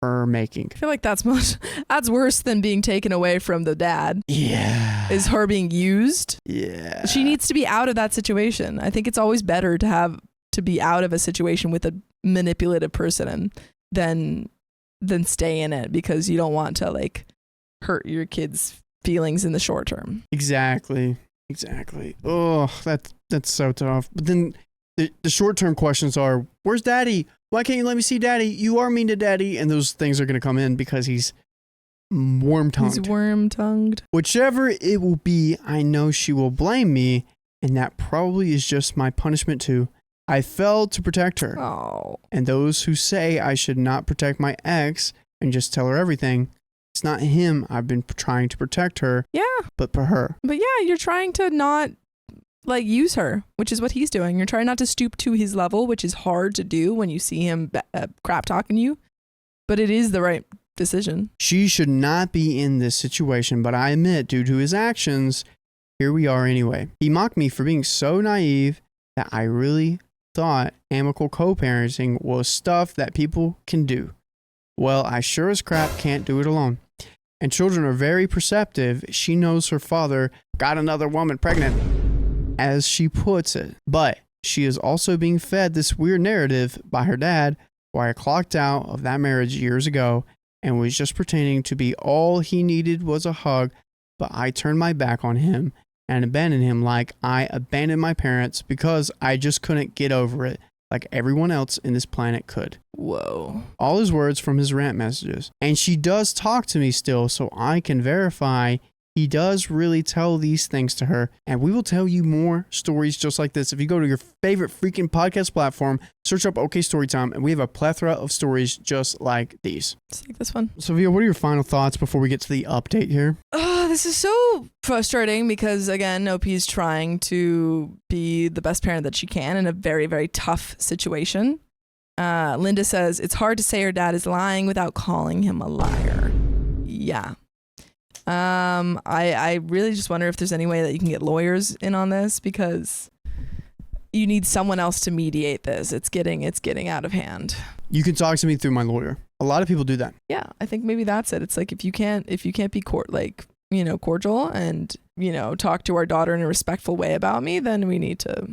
her making. I feel like that's worse than being taken away from the dad. Yeah. Is her being used. Yeah. She needs to be out of that situation. I think it's always better to be out of a situation with a manipulative person than stay in it because you don't want to like hurt your kids' feelings in the short term. Exactly. Oh, that's so tough. But then the short term questions are, where's daddy? Why can't you let me see daddy? You are mean to daddy. And those things are going to come in because he's worm-tongued. He's worm-tongued. Whichever it will be, I know she will blame me, and that probably is just my punishment too. I failed to protect her. Oh. And those who say I should not protect my ex and just tell her everything, it's not him I've been trying to protect her. Yeah. But for her. But yeah, you're trying to not like use her, which is what he's doing. You're trying not to stoop to his level, which is hard to do when you see him crap talking you. But it is the right decision. She should not be in this situation, but I admit, due to his actions, here we are anyway. He mocked me for being so naive that I really thought amicable co-parenting was stuff that people can do. Well, I sure as crap can't do it alone. And children are very perceptive. She knows her father got another woman pregnant, as she puts it. But she is also being fed this weird narrative by her dad, where I clocked out of that marriage years ago and was just pretending to be all he needed was a hug, but I turned my back on him and abandoned him like I abandoned my parents because I just couldn't get over it like everyone else in this planet could. Whoa. All his words from his rant messages. And she does talk to me still, so I can verify he does really tell these things to her. And we will tell you more stories just like this. If you go to your favorite freaking podcast platform, search up OK Storytime, and we have a plethora of stories just like these. Just like this one. Sophia, what are your final thoughts before we get to the update here? This is so frustrating because, again, OP is trying to be the best parent that she can in a very, very tough situation. Linda says, it's hard to say her dad is lying without calling him a liar. Yeah. I really just wonder if there's any way that you can get lawyers in on this, because you need someone else to mediate this. It's getting out of hand. You can talk to me through my lawyer. A lot of people do that. Yeah, I think maybe that's it. It's like if you can't be cordial and, talk to our daughter in a respectful way about me, then we need to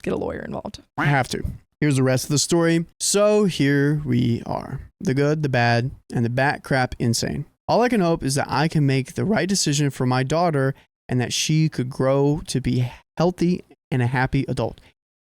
get a lawyer involved. I have to. Here's the rest of the story. So here we are. The good, the bad, and the bat crap insane. All I can hope is that I can make the right decision for my daughter and that she could grow to be healthy and a happy adult.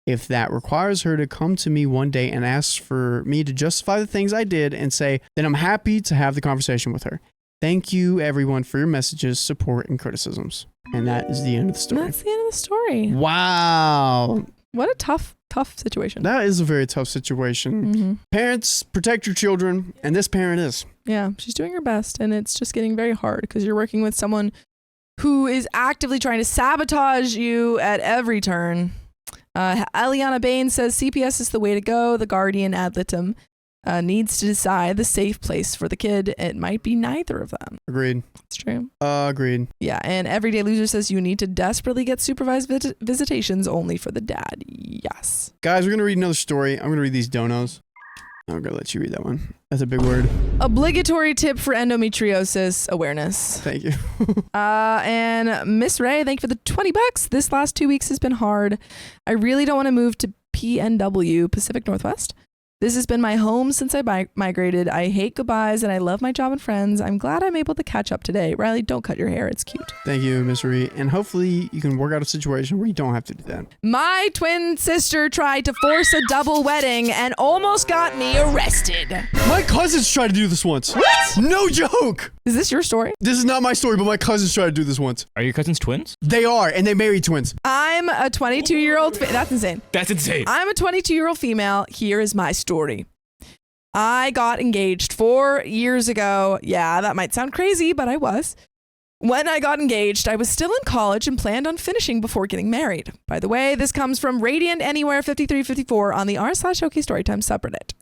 If that requires her to come to me one day and ask for me to justify the things I did and say, then I'm happy to have the conversation with her. Thank you, everyone, for your messages, support, and criticisms. And that is the end of the story. That's the end of the story. Wow. What a tough situation. That is a very tough situation. Mm-hmm. Parents, protect your children, and this parent is. Yeah, she's doing her best, and it's just getting very hard because you're working with someone who is actively trying to sabotage you at every turn. Eliana Bain says CPS is the way to go. The guardian ad litem needs to decide the safe place for the kid. It might be neither of them. Agreed. It's true. Agreed. Yeah, and Everyday Loser says you need to desperately get supervised visitations only for the dad. Yes. Guys, we're going to read another story. I'm going to read these donos. I'm going to let you read that one. That's a big word. Obligatory tip for endometriosis awareness. Thank you. And Miss Ray, thank you for the $20. This last 2 weeks has been hard. I really don't want to move to PNW, Pacific Northwest. This has been my home since I migrated. I hate goodbyes and I love my job and friends. I'm glad I'm able to catch up today. Riley, don't cut your hair. It's cute. Thank you, Miss Ree. And hopefully you can work out a situation where you don't have to do that. My twin sister tried to force a double wedding and almost got me arrested. My cousins tried to do this once. What? No joke. Is this your story? This is not my story, but my cousins tried to do this once. Are your cousins twins? They are, and they married twins. I'm a 22-year-old. That's insane. That's insane. I'm a 22-year-old female. Here is my story. I got engaged 4 years ago. Yeah, that might sound crazy, but I was. When I got engaged, I was still in college and planned on finishing before getting married. By the way, this comes from Radiant Anywhere 5354 on the r/OK Storytime subreddit.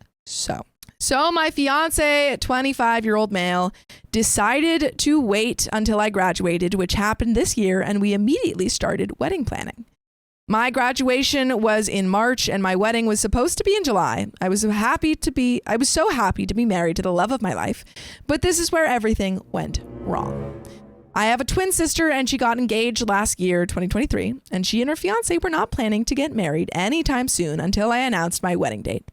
So my fiance, 25-year-old male, decided to wait until I graduated, which happened this year, and we immediately started wedding planning. My graduation was in March and my wedding was supposed to be in July. I was so happy to be married to the love of my life, but this is where everything went wrong. I have a twin sister and she got engaged last year, 2023, and she and her fiance were not planning to get married anytime soon until I announced my wedding date.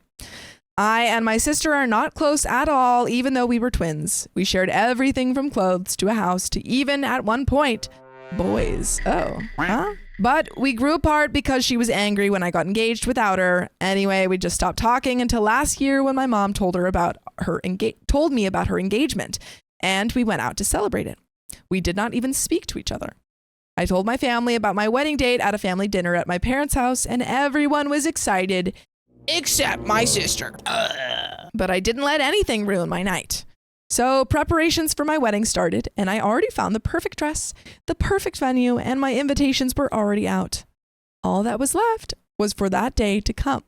I and my sister are not close at all, even though we were twins. We shared everything from clothes to a house to even, at one point, boys. Oh, huh? But we grew apart because she was angry when I got engaged without her. Anyway, we just stopped talking until last year when my mom told me about her engagement, and we went out to celebrate it. We did not even speak to each other. I told my family about my wedding date at a family dinner at my parents' house, and everyone was excited, except my sister. But I didn't let anything ruin my night. So preparations for my wedding started, and I already found the perfect dress, the perfect venue, and my invitations were already out. All that was left was for that day to come.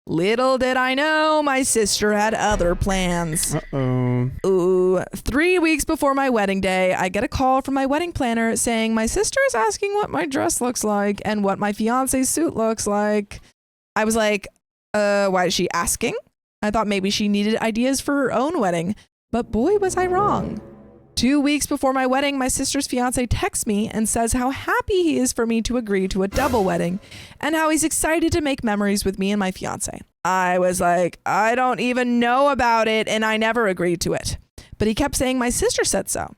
Little did I know, my sister had other plans. Ooh, 3 weeks before my wedding day, I get a call from my wedding planner saying my sister is asking what my dress looks like and what my fiance's suit looks like. I was like, why is she asking? I thought maybe she needed ideas for her own wedding. But boy, was I wrong. 2 weeks before my wedding, my sister's fiance texts me and says how happy he is for me to agree to a double wedding and how he's excited to make memories with me and my fiance. I was like, I don't even know about it and I never agreed to it. But he kept saying my sister said so.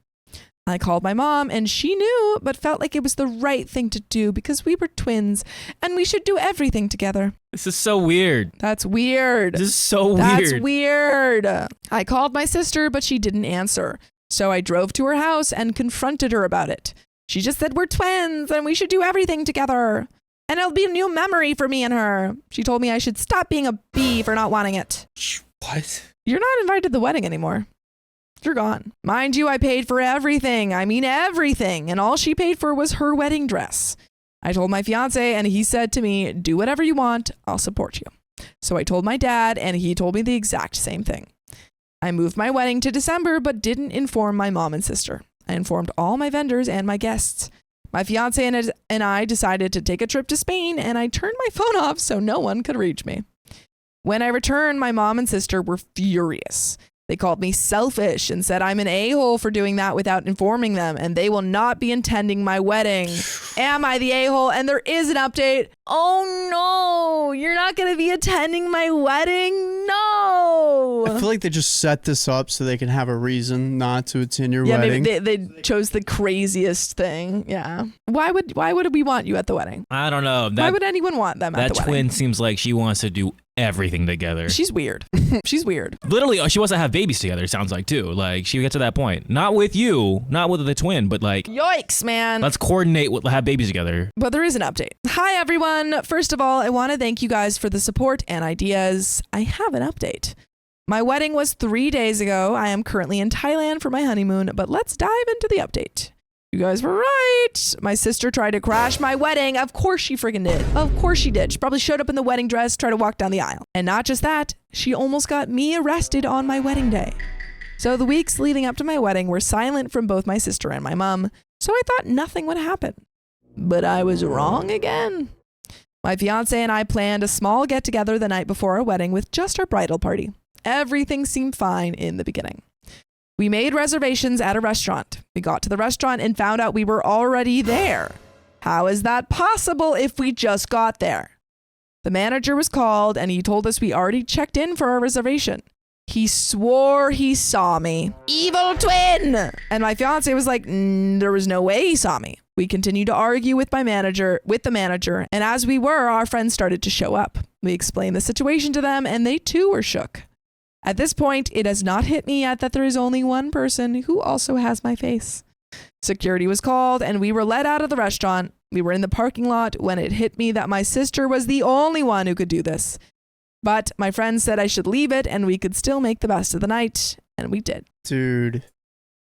I called my mom and she knew, but felt like it was the right thing to do because we were twins and we should do everything together. This is so weird. That's weird. This is so weird. That's weird. I called my sister, but she didn't answer. So I drove to her house and confronted her about it. She just said we're twins and we should do everything together. And it'll be a new memory for me and her. She told me I should stop being a bee for not wanting it. What? You're not invited to the wedding anymore. You're gone. Mind you, I paid for everything. I mean everything. And all she paid for was her wedding dress. I told my fiance and he said to me, do whatever you want. I'll support you. So I told my dad and he told me the exact same thing. I moved my wedding to December but didn't inform my mom and sister. I informed all my vendors and my guests. My fiance and I decided to take a trip to Spain and I turned my phone off so no one could reach me. When I returned, my mom and sister were furious. They called me selfish and said I'm an a-hole for doing that without informing them and they will not be attending my wedding. Am I the a-hole? And there is an update. Oh no, you're not going to be attending my wedding? No. I feel like they just set this up so they can have a reason not to attend your wedding. Maybe they chose the craziest thing. Yeah. Why would we want you at the wedding? I don't know. Why would anyone want them at the wedding? That twin seems like she wants to do everything together. She's weird. She's weird. Literally, she wants to have babies together, it sounds like, too. Like, she gets to that point. Not with you, not with the twin, but like... Yikes, man. Let's coordinate, have babies together. But there is an update. Hi, everyone. First of all, I want to thank you guys for the support and ideas. I have an update. My wedding was 3 days ago. I am currently in Thailand for my honeymoon, but let's dive into the update. You guys were right. My sister tried to crash my wedding. Of course she friggin' did. Of course she did. She probably showed up in the wedding dress, tried to walk down the aisle. And not just that, she almost got me arrested on my wedding day. So the weeks leading up to my wedding were silent from both my sister and my mom, so I thought nothing would happen. But I was wrong again. My fiance and I planned a small get-together the night before our wedding with just our bridal party. Everything seemed fine in the beginning. We made reservations at a restaurant. We got to the restaurant and found out we were already there. How is that possible if we just got there? The manager was called and he told us we already checked in for our reservation. He swore he saw me. Evil twin! And my fiance was like, there was no way he saw me. We continued to argue with the manager, and as we were, our friends started to show up. We explained the situation to them and they too were shook. At this point, it has not hit me yet that there is only one person who also has my face. Security was called and we were let out of the restaurant. We were in the parking lot when it hit me that my sister was the only one who could do this. But my friends said I should leave it and we could still make the best of the night, and we did. Dude,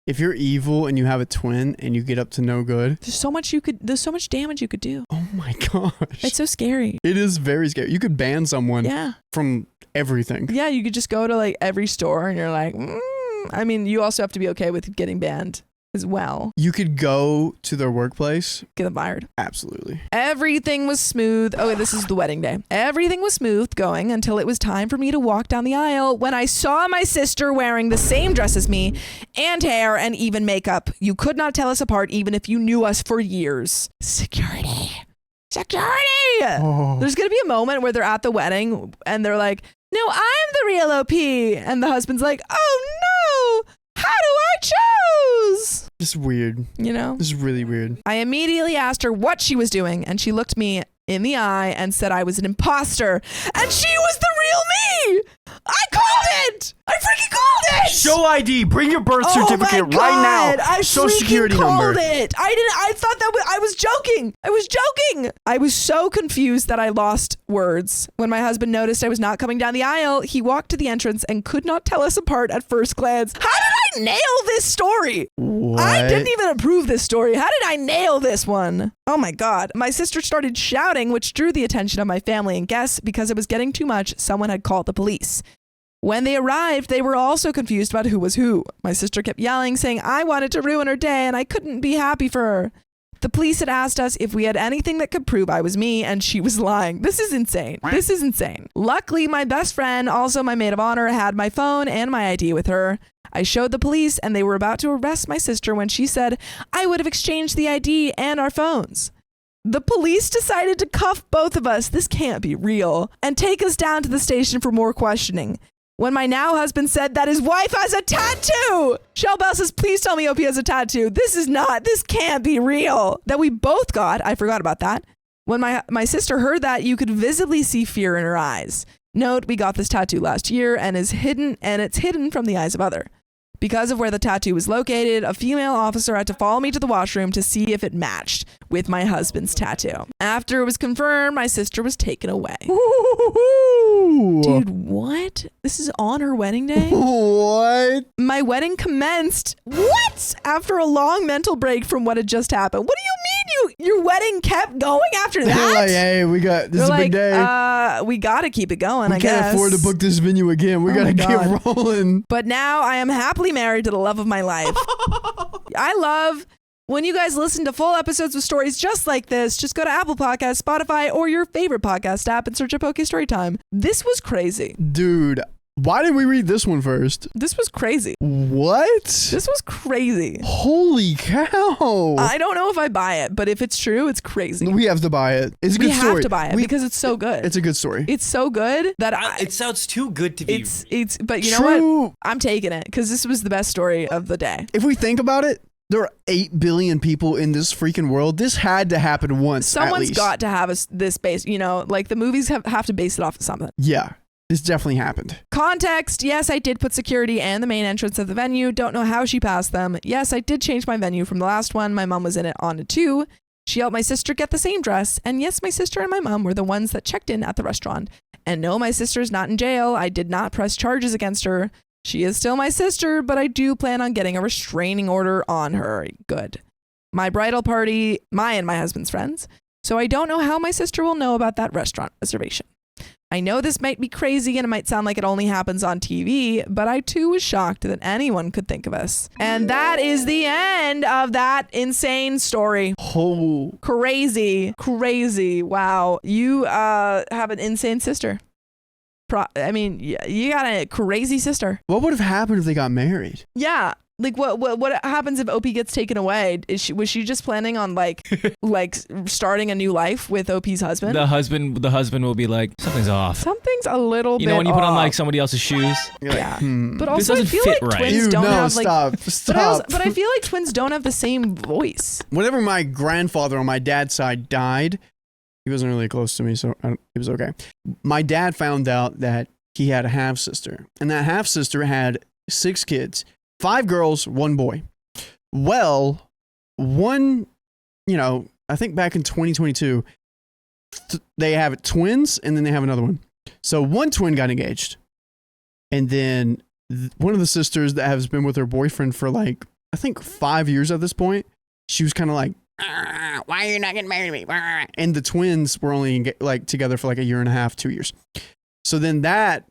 if you're evil and you have a twin and you get up to no good, there's so much damage you could do. Oh my gosh. It's so scary. It is very scary. You could ban someone from everything. Yeah, you could just go to like every store and you're like, I mean, you also have to be okay with getting banned as well. You could go to their workplace. Get them fired. Absolutely. Everything was smooth. Oh, this is the wedding day. Everything was smooth going until it was time for me to walk down the aisle when I saw my sister wearing the same dress as me and hair and even makeup. You could not tell us apart even if you knew us for years. Security. Oh. There's going to be a moment where they're at the wedding and they're like, no, I'm the real OP. And the husband's like, oh no, how do I choose? This is weird. You know? This is really weird. I immediately asked her what she was doing, and she looked me in the eye and said I was an imposter, and she was the real me! I called it! I freaking called it! Show ID. Bring your birth certificate right now. I Social security number. It. I thought that I was joking. I was so confused that I lost words. When my husband noticed I was not coming down the aisle, he walked to the entrance and could not tell us apart at first glance. How did I nail this story? What? I didn't even approve this story. How did I nail this one? Oh my God. My sister started shouting, which drew the attention of my family and guests. Because it was getting too much, someone had called the police. When they arrived, they were also confused about who was who. My sister kept yelling, saying I wanted to ruin her day and I couldn't be happy for her. The police had asked us if we had anything that could prove I was me, and she was lying. This is insane. Luckily, my best friend, also my maid of honor, had my phone and my ID with her. I showed the police and they were about to arrest my sister when she said I would have exchanged the ID and our phones. The police decided to cuff both of us, this can't be real, and take us down to the station for more questioning. When my now husband said that his wife has a tattoo! Shell Bell says, please tell me OP has a tattoo. This can't be real. That we both got, I forgot about that. When my sister heard that, you could visibly see fear in her eyes. Note, we got this tattoo last year and it's hidden from the eyes of other. Because of where the tattoo was located, a female officer had to follow me to the washroom to see if it matched with my husband's tattoo. After it was confirmed, my sister was taken away. Ooh. Dude, what? This is on her wedding day? What? My wedding commenced. What? After a long mental break from what had just happened. What do you mean your wedding kept going after that? They're like, hey, this is a big day. We got to keep it going, I guess. We can't afford to book this venue again. We got to keep rolling. But now I am happily married to the love of my life. I love when you guys listen to full episodes with stories just like this. Just go to Apple Podcasts, Spotify, or your favorite podcast app and search up OK Storytime. This was crazy. Dude, why did we read this one first? This was crazy. What? This was crazy. Holy cow. I don't know if I buy it, but if it's true, it's crazy. We have to buy it. It's a good story. We have to buy it because it's so good. It's a good story. It's so good that it sounds too good to be. But you know what? I'm taking it because this was the best story of the day. If we think about it, there are 8 billion people in this freaking world. This had to happen once. Someone's got to have this base. Like the movies have to base it off of something. Yeah. This definitely happened. Context. Yes, I did put security and the main entrance of the venue. Don't know how she passed them. Yes, I did change my venue from the last one. My mom was in it on a 2. She helped my sister get the same dress. And yes, my sister and my mom were the ones that checked in at the restaurant. And no, my sister is not in jail. I did not press charges against her. She is still my sister, but I do plan on getting a restraining order on her. Good. My bridal party, my and my husband's friends. So I don't know how my sister will know about that restaurant reservation. I know this might be crazy and it might sound like it only happens on TV, but I too was shocked that anyone could think of us. And that is the end of that insane story. Oh. Crazy. Wow. You have an insane sister. You got a crazy sister. What would have happened if they got married? Yeah. Like what happens if OP gets taken away? Was she just planning on like starting a new life with OP's husband? The husband will be like, something's off. Something's a little bit off. You know when you put on like somebody else's shoes? Yeah. Like, But also I feel like twins don't have like stop. But I feel like twins don't have the same voice. Whenever my grandfather on my dad's side died, he wasn't really close to me, so it was okay. My dad found out that he had a half sister, and that half sister had 6 kids. 5 girls, 1 boy. Well, I think back in 2022, they have twins and then they have another one. So one twin got engaged. And then one of the sisters that has been with her boyfriend for like, I think 5 years at this point, she was kind of like, why are you not getting married to me? And the twins were only together for like a year and a half, 2 years. So then that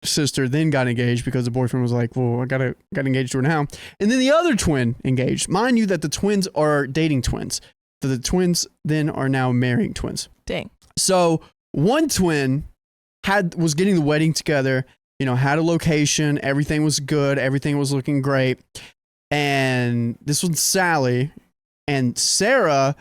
sister then got engaged because the boyfriend was like, well, I got engaged to her now. And then the other twin engaged. Mind you that the twins are dating twins. So the twins then are now marrying twins. Dang. So one twin was getting the wedding together, had a location, everything was good, everything was looking great. And this was Sally, and Sarah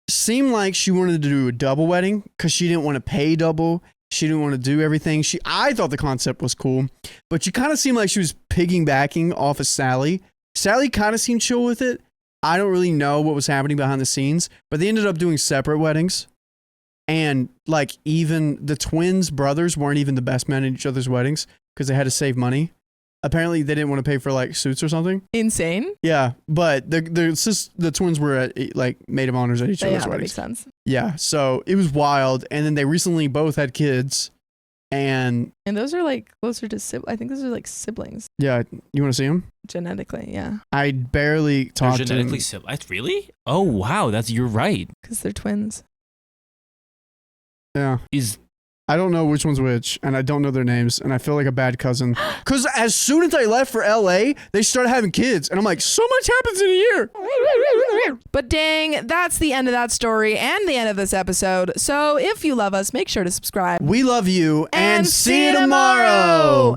seemed like she wanted to do a double wedding because she didn't want to pay double. She didn't want to do everything. I thought the concept was cool, but she kind of seemed like she was piggybacking off of Sally. Sally kind of seemed chill with it. I don't really know what was happening behind the scenes, but they ended up doing separate weddings. And like even the twins' brothers weren't even the best men at each other's weddings because they had to save money. Apparently they didn't want to pay for like suits or something. Insane. Yeah, but the twins were at like maid of honors at each other's weddings. That makes sense. Yeah, so it was wild. And then they recently both had kids, and those are like closer to I think those are like siblings. Yeah, you want to see them? Genetically, yeah. I barely talked to them. Genetically siblings? Really? Oh wow, you're right. Because they're twins. Yeah. I don't know which one's which, and I don't know their names, and I feel like a bad cousin. Because as soon as I left for LA, they started having kids, and I'm like, so much happens in a year. But dang, that's the end of that story and the end of this episode. So if you love us, make sure to subscribe. We love you, and see you tomorrow.